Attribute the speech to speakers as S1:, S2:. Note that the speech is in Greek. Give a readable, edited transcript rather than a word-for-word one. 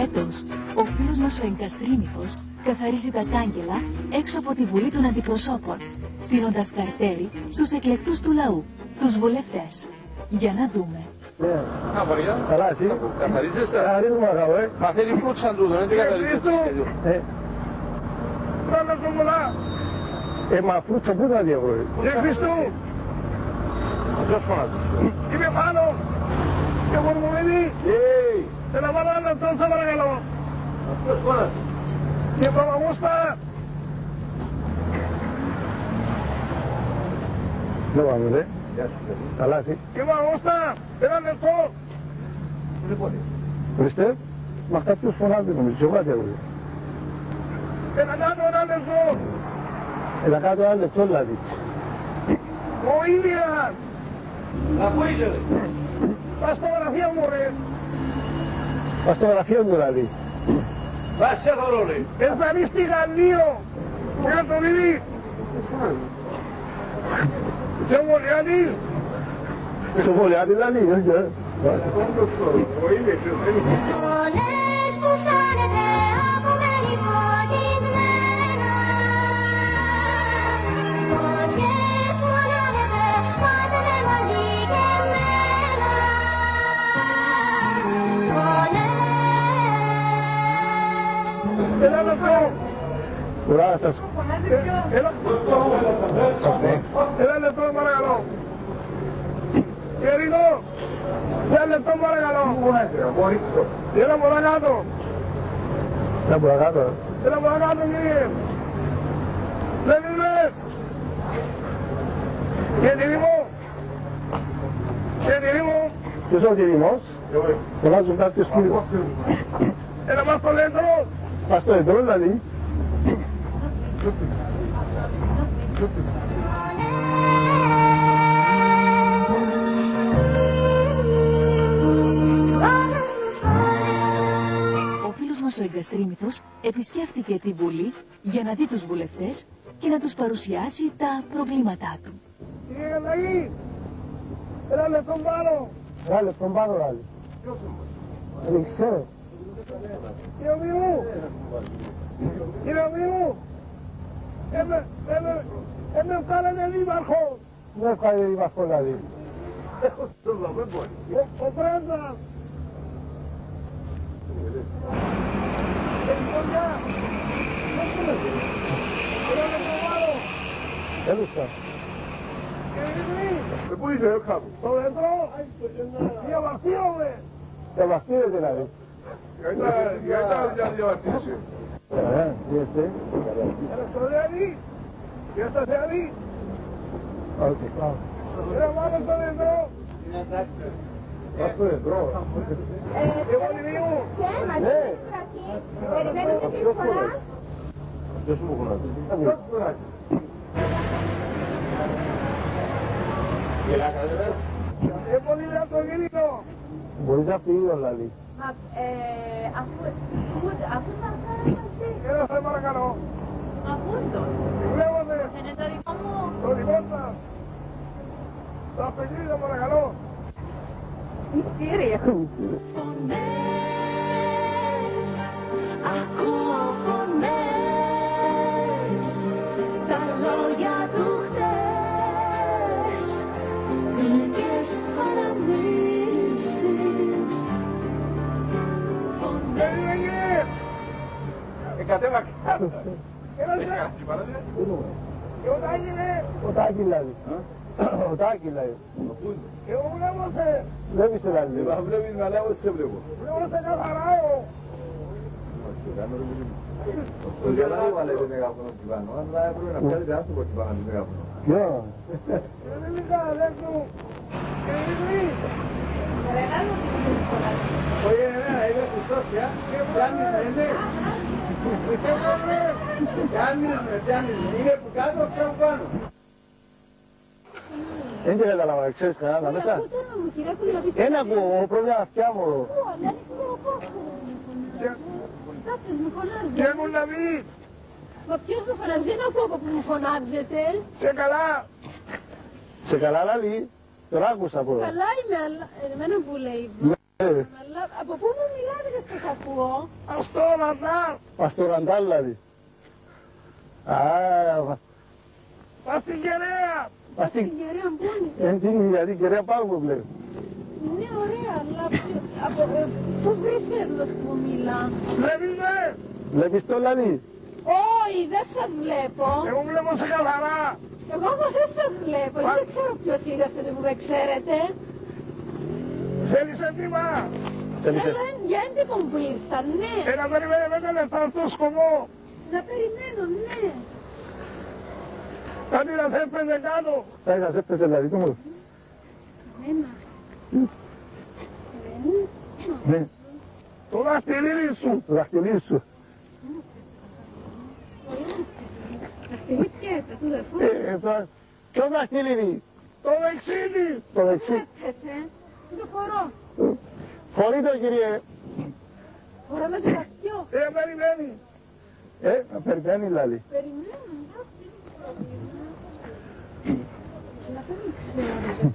S1: Έτος, ο φίλος μας ο Εγκαστρίμηθος καθαρίζει τα κάγκελα έξω από τη Βουλή των Αντιπροσώπων, στείνοντας καρτέρι στους εκλεκτούς του λαού, τους βουλευτές. Για να δούμε.
S2: Α, βαριά.
S3: Καλά, εσύ.
S2: Καθαρίζεστε.
S3: Καθαρίζουμε, αγάπη.
S2: Μα θέλει φρούτσαν τούτο, δεν καθαρίζεστε σχέδιο.
S3: Πάμε στο πολλά. Μα φρούτσα πού θα διαβρω. Για Χριστού.
S2: Ποιος φωνάζει.
S3: Είμαι πάνω. Και μορμωμένη. Έλα βάλω ένα λεπτό, σε παρακαλώ.
S2: Ποιος φωνάζει.
S3: Και Παπαγούστα. Δεν πάμε, δε.
S2: Γεια σου, παιδί.
S3: Καλά, εσύ. Και Παπαγούστα. Ένα λεπτό.
S2: Δεν μπορεί.
S3: Χριστέ, μα αυτά ποιος φωνάζει, νομίζω. Σε κάτι αγόρι. Έλα κάτω ένα λεπτό. Έλα κάτω ένα λεπτό, δηλαδή. Ο Ήλιας.
S2: Να πού είσαι, ρε.
S3: Πας στο γραφείο μου, ρε. Πας στο γραφείο μου, δηλαδή.
S2: Βάσαι σε θωρώ, ρε.
S3: Εζαρί στη Γαλλίο. Για το παιδί. Σε Βολιάδης. Σε Βολιάδης, δηλαδή. Ο Ήλιας.
S4: Φωνές που φτάνετε από μέλη φωτισμένα, φωτιές που ανάβετε, πάτε με μαζί και εμένα. Φωνές.
S3: Έλα λεπτό. Ουρά, σας. Έλα λεπτό, παρακαλώ. Κερινό. Ένα λεπτό, παρακαλώ. Έλα παρακάτω. Έλα παρακάτω. Έλα παρακάτω, κύριε. Δεν είμαι. Κεντηρίμο. Κεντηρίμο. Ποιος είναι ο Κεντηρίμος. Φωνάζουν κάποιος κύριος. Έλα πας στο λέντρο. Πας στο λέντρο, δηλαδή.
S1: Ο φίλος μας ο Εγκαστρίμηθος επισκέφθηκε τη Βουλή για να δει τους βουλευτές και να τους παρουσιάσει τα προβλήματά του.
S3: Κύριε Γαλλαγή, ένα λεπτό πάνω. Ένα λεπτό πάνω, δηλαδή. Δεν ξέρω. Κύριε Ομίγου, κύριε Ομίγου, με βγάλανε δήμαρχο. Δεν βγάλανε δήμαρχο, δηλαδή. Ο Πρέντας. Έλουστα. Πού είσαι, κάπου. Στο λέντρο. Διαβαστείρομαι. Διαβαστείρε δηλαδή.
S2: Γιατί να διαβαστήσει.
S3: Τι είστε. Στο Θεανή. Γεια στα Θεανή. Όχι, πάμε. Έλα πάμε στο λέντρο. Πας στο λέντρο. Εγώ Λιμίου.
S4: Και μαζί περιμένουμε τη φορά.
S3: Ποιος μου φωνάζει. Πολύ να το γυρίσω. Μπορείς να φύγει ο Λαλή.
S4: Αφού θα φέρω μαζί.
S3: Έλα σε παρακαλώ.
S4: Αφού
S3: Βλέπετε.
S4: είναι το δικό μου.
S3: Το δικό σας. Τα παιδιά παρακαλώ.
S4: Μυστήρια.
S1: Φωνές, ακούω φωνές, τα λόγια του χτες, γλυκές αναμνήσεις. Φωνές.
S2: Κατέβα κάτω.
S3: Έλα σε. Και ο Τάκη λέει. Ο Τάκη δηλαδή. Ο Τάκη λέει. Και εγώ βλέπωσε. Βλέπεις δηλαδή.
S2: Μα βλέπεις να λέω σε βλέπω.
S3: Βλέπωσε καθαρά εγώ.
S2: Το γελάω αλλά είναι μεγάφωνο κυβάνω. Αλλά έπρεπε να πιάσετε άνθρωπο κυβάνω να είναι μεγάφωνο.
S3: Ποιο. Δεν είναι καλά του. Και είναι.
S2: Όχι, ναι, είναι κουστός πια. Πιάνεις να είναι. Πιάνεις. Είναι που κάτω, ξέρω πάνω.
S3: Δεν και καταλάβα, ξέρεις κανένα μέσα. Ένα ακούω, πρόβλημα αυτιά μου. Και μου να δεις.
S4: Μα ποιος με φωνάζει, δεν ακούω που μου φωνάζετε.
S3: Σε καλά. Σε καλά λαλή. Τώρα άκουσα πρώτα.
S4: Καλά είμαι, αλλά εμένα που λέει. Αλλά από πού μου μιλάτε και σας ακούω.
S3: Παστοραντάλ δηλαδή.
S2: Πας στην Κεραία.
S3: Πας στην
S5: Κεραία πού είναι?
S3: είναι γιατί Κεραία πάω που βλέπω.
S5: Είναι ωραία, αλλά πού βρίσκεται το σκουμίλα?
S2: Βλέπεις με.
S3: Βλέπεις το δηλαδή.
S5: Όχι, δεν σας βλέπω.
S2: Εγώ βλέπω σε καθαρά.
S5: Εγώ όμως δεν σας βλέπω. Δεν ξέρω ποιος είναι αυτός που με ξέρετε.
S2: Θέλεις έντυμα.
S5: Για έντυπο που ήρθα, ναι.
S2: Να περιμένει 5 λεπτά στο σκοπό.
S5: Να περιμένω, ναι.
S2: Κάτι να σε έπαιζε κάτω.
S3: Θα είχα σε έπαιζε δηλαδή του μου.
S5: Εμένα.
S3: Ναι,
S2: Το δαχτυλίδι σου.
S3: το δαχτυλίδι σου.
S5: Δαχτυλίδια, του δεφού.
S3: Ποιο δαχτυλίδι.
S2: Το δεξίδι.
S3: Το δεξί.
S5: Έπαιζε. Το φορώ.
S3: Φορεί το κύριε.
S5: Φορώ το κεφτιό.
S2: Περιμένει.
S3: Να περιμένει δηλαδή.
S5: Περιμένω, εντάξει. Να δεν ξέρω.